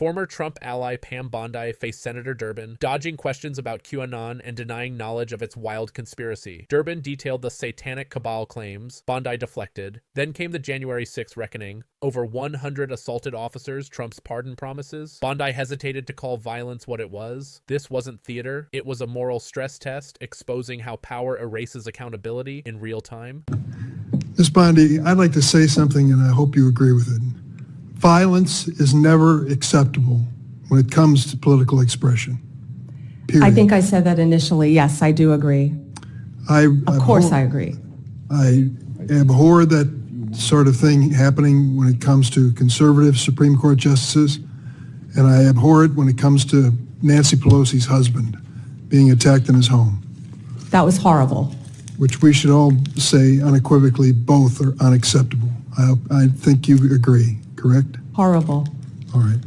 Former Trump ally Pam Bondi faced Senator Durbin, dodging questions about QAnon and denying knowledge of its wild conspiracy. Durbin detailed the satanic cabal claims. Bondi deflected. Then came the January 6th reckoning. Over 100 assaulted officers, Trump's pardon promises. Bondi hesitated to call violence what it was. This wasn't theater. It was a moral stress test, exposing how power erases accountability in real time. Ms. Bondi, I'd like to say something, and I hope you agree with it. Violence is never acceptable when it comes to political expression. Period. I think I said that initially. Yes, I do agree. Of course I agree. I abhor that sort of thing happening when it comes to conservative Supreme Court justices, and I abhor it when it comes to Nancy Pelosi's husband being attacked in his home. That was horrible. Which we should all say unequivocally both are unacceptable. I think you agree, correct? Horrible. All right.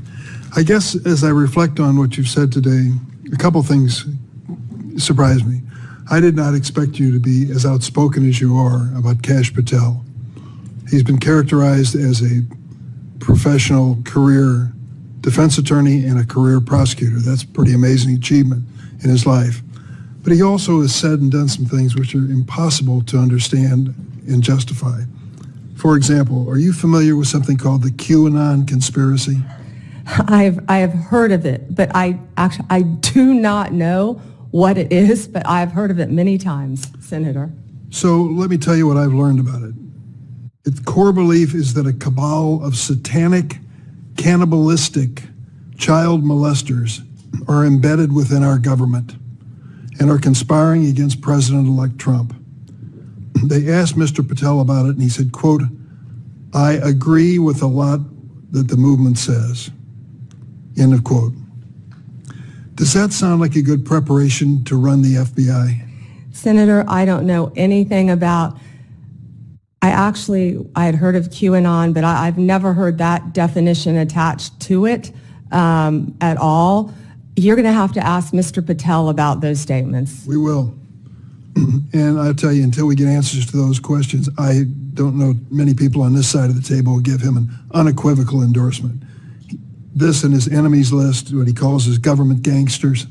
I guess as I reflect on what you've said today, a couple things surprised me. I did not expect you to be as outspoken as you are about Kash Patel. He's been characterized as a professional career defense attorney and a career prosecutor. That's a pretty amazing achievement in his life. But he also has said and done some things which are impossible to understand and justify. For example, are you familiar with something called the QAnon conspiracy? I have heard of it, but I do not know what it is, but I've heard of it many times, Senator. So let me tell you what I've learned about it. Its core belief is that a cabal of satanic, cannibalistic child molesters are embedded within our government and are conspiring against President-elect Trump. They asked Mr. Patel about it, and he said, quote, "I agree with a lot that the movement says," end of quote. Does that sound like a good preparation to run the FBI? Senator, I don't know anything about, I had heard of QAnon, but I've never heard that definition attached to it at all. You're going to have to ask Mr. Patel about those statements. We will. And I'll tell you, until we get answers to those questions, I don't know many people on this side of the table will give him an unequivocal endorsement. This and his enemies list, what he calls his government gangsters,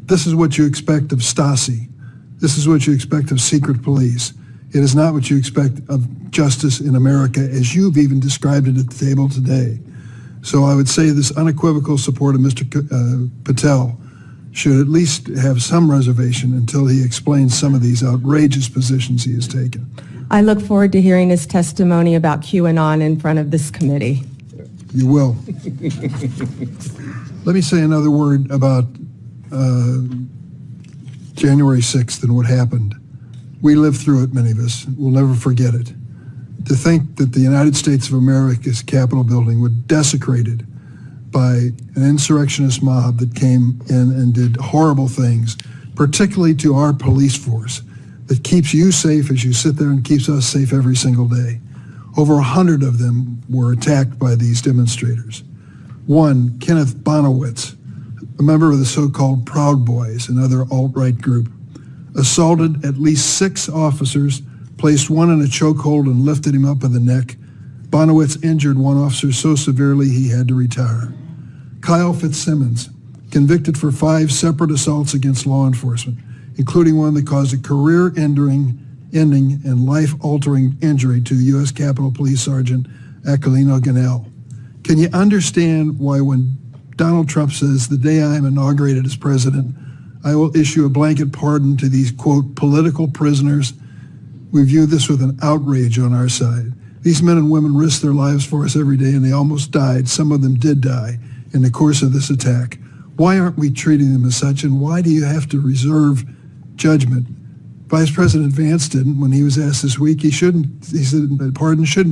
this is what you expect of Stasi. This is what you expect of secret police. It is not what you expect of justice in America, as you've even described it at the table today. So I would say this unequivocal support of Mr. Patel should at least have some reservation until he explains some of these outrageous positions he has taken. I look forward to hearing his testimony about QAnon in front of this committee. You will. Let me say another word about January 6th and what happened. We lived through it, many of us. We'll never forget it. To think that the United States of America's Capitol building was desecrated by an insurrectionist mob that came in and did horrible things, particularly to our police force, that keeps you safe as you sit there and keeps us safe every single day. Over 100 of them were attacked by these demonstrators. One, Kenneth Bonowitz, a member of the so-called Proud Boys, another alt-right group, assaulted at least 6 officers, placed one in a chokehold and lifted him up by the neck. Bonowitz injured one officer so severely he had to retire. Kyle Fitzsimmons, convicted for 5 separate assaults against law enforcement, including one that caused a career-ending and life-altering injury to U.S. Capitol Police Sergeant Aquilino Ganell. Can you understand why when Donald Trump says, "The day I am inaugurated as president, I will issue a blanket pardon to these, quote, political prisoners"? We view this with an outrage on our side. These men and women risk their lives for us every day, and they almost died. Some of them did die in the course of this attack. Why aren't we treating them as such, and why do you have to reserve judgment? Vice President Vance didn't when he was asked this week. He said that pardon should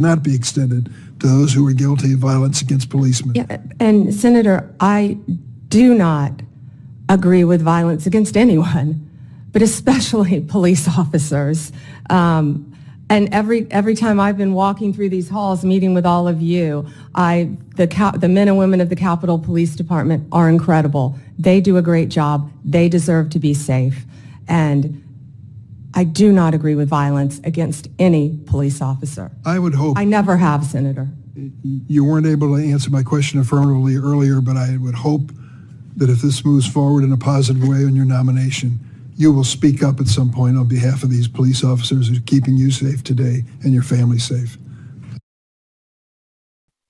not be extended to those who were guilty of violence against policemen. Yeah, and Senator, I do not agree with violence against anyone, but especially police officers. And every time I've been walking through these halls, meeting with all of you, the men and women of the Capitol Police Department are incredible. They do a great job. They deserve to be safe. And I do not agree with violence against any police officer. I would hope. I never have, Senator. You weren't able to answer my question affirmatively earlier, but I would hope that if this moves forward in a positive way on your nomination, you will speak up at some point on behalf of these police officers who are keeping you safe today and your family safe.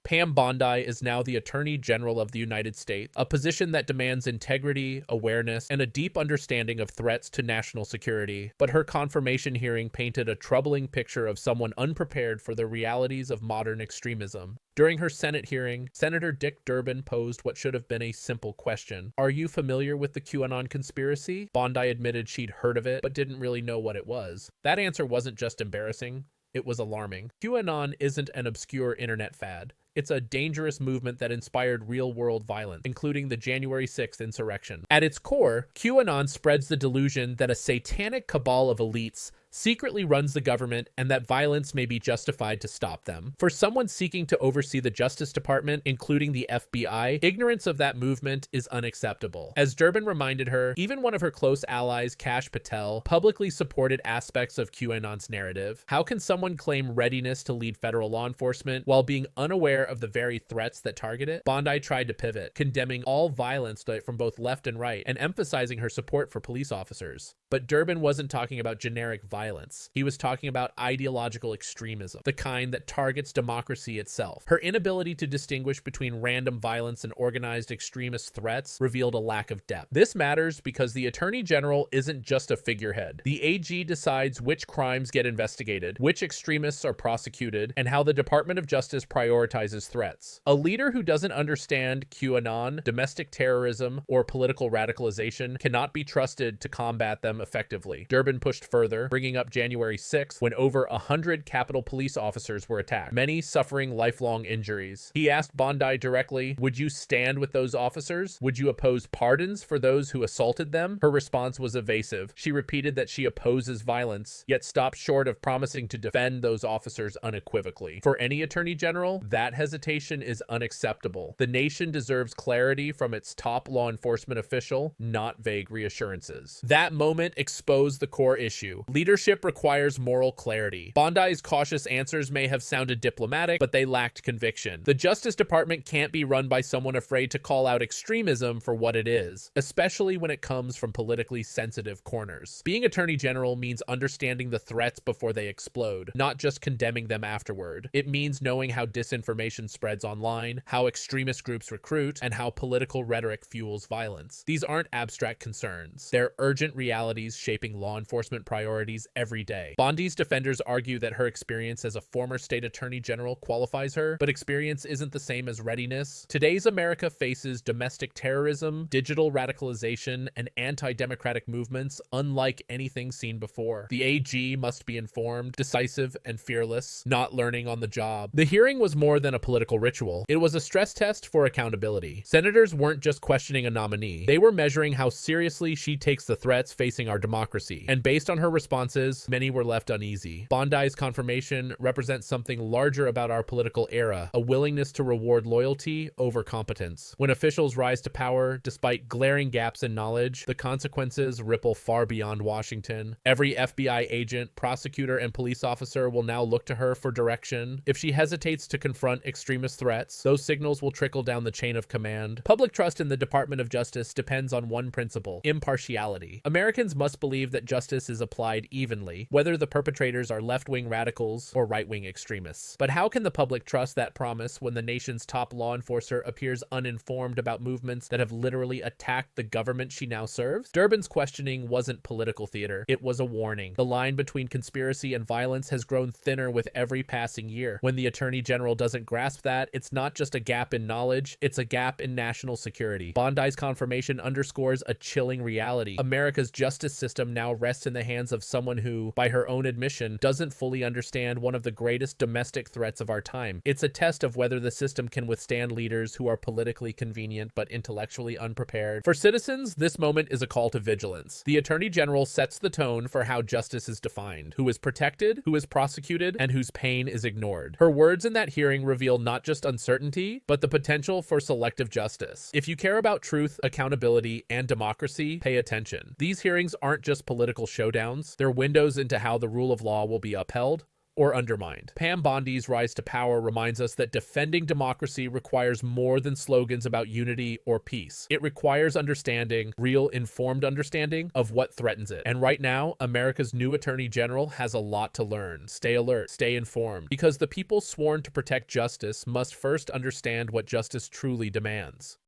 Pam Bondi is now the Attorney General of the United States, a position that demands integrity, awareness, and a deep understanding of threats to national security. But her confirmation hearing painted a troubling picture of someone unprepared for the realities of modern extremism. During her Senate hearing, Senator Dick Durbin posed what should have been a simple question. Are you familiar with the QAnon conspiracy? Bondi admitted she'd heard of it, but didn't really know what it was. That answer wasn't just embarrassing, it was alarming. QAnon isn't an obscure internet fad. It's a dangerous movement that inspired real-world violence, including the January 6th insurrection. At its core, QAnon spreads the delusion that a satanic cabal of elites secretly runs the government and that violence may be justified to stop them. For someone seeking to oversee the Justice Department, including the FBI, ignorance of that movement is unacceptable. As Durbin reminded her, even one of her close allies, Patel, publicly supported aspects of QAnon's narrative. How can someone claim readiness to lead federal law enforcement while being unaware of the very threats that target it? Bondi tried to pivot, condemning all violence from both left and right, and emphasizing her support for police officers. But Durbin wasn't talking about generic violence. He was talking about ideological extremism, the kind that targets democracy itself. Her inability to distinguish between random violence and organized extremist threats revealed a lack of depth. This matters because the Attorney General isn't just a figurehead. The AG decides which crimes get investigated, which extremists are prosecuted, and how the Department of Justice prioritizes threats. A leader who doesn't understand QAnon, domestic terrorism, or political radicalization cannot be trusted to combat them effectively. Durbin pushed further, bringing up January 6th, when over 100 Capitol police officers were attacked, many suffering lifelong injuries. He asked Bondi directly, would you stand with those officers? Would you oppose pardons for those who assaulted them? Her response was evasive. She repeated that she opposes violence, yet stopped short of promising to defend those officers unequivocally. For any attorney general, that hesitation is unacceptable. The nation deserves clarity from its top law enforcement official, not vague reassurances. That moment exposed the core issue. Leadership requires moral clarity. Bondi's cautious answers may have sounded diplomatic, but they lacked conviction. The Justice Department can't be run by someone afraid to call out extremism for what it is, especially when it comes from politically sensitive corners. Being Attorney General means understanding the threats before they explode, not just condemning them afterward. It means knowing how disinformation spreads online, how extremist groups recruit, and how political rhetoric fuels violence. These aren't abstract concerns. They're urgent realities shaping law enforcement priorities every day. Bondi's defenders argue that her experience as a former state attorney general qualifies her, but experience isn't the same as readiness. Today's America faces domestic terrorism, digital radicalization, and anti-democratic movements unlike anything seen before. The AG must be informed, decisive, and fearless, not learning on the job. The hearing was more than a political ritual. It was a stress test for accountability. Senators weren't just questioning a nominee. They were measuring how seriously she takes the threats facing our democracy. And based on her responses, many were left uneasy. Bondi's confirmation represents something larger about our political era, a willingness to reward loyalty over competence. When officials rise to power, despite glaring gaps in knowledge, the consequences ripple far beyond Washington. Every FBI agent, prosecutor, and police officer will now look to her for direction. If she hesitates to confront extremist threats, those signals will trickle down the chain of command. Public trust in the Department of Justice depends on one principle: impartiality. Americans must believe that justice is applied evenly, whether the perpetrators are left-wing radicals or right-wing extremists. But how can the public trust that promise when the nation's top law enforcer appears uninformed about movements that have literally attacked the government she now serves? Durbin's questioning wasn't political theater. It was a warning. The line between conspiracy and violence has grown thinner with every passing year. When the Attorney General doesn't grasp that, it's not just a gap in knowledge, it's a gap in national security. Bondi's confirmation underscores a chilling reality. America's justice system now rests in the hands of someone who, by her own admission, doesn't fully understand one of the greatest domestic threats of our time. It's a test of whether the system can withstand leaders who are politically convenient but intellectually unprepared. For citizens, this moment is a call to vigilance. The Attorney General sets the tone for how justice is defined, who is protected, who is prosecuted, and whose pain is ignored. Her words in that hearing reveal not just uncertainty, but the potential for selective justice. If you care about truth, accountability, and democracy, pay attention. These hearings aren't just political showdowns. They're windows into how the rule of law will be upheld or undermined. Pam Bondi's rise to power reminds us that defending democracy requires more than slogans about unity or peace. It requires understanding, real informed understanding of what threatens it. And right now, America's new Attorney General has a lot to learn. Stay alert, stay informed, because the people sworn to protect justice must first understand what justice truly demands.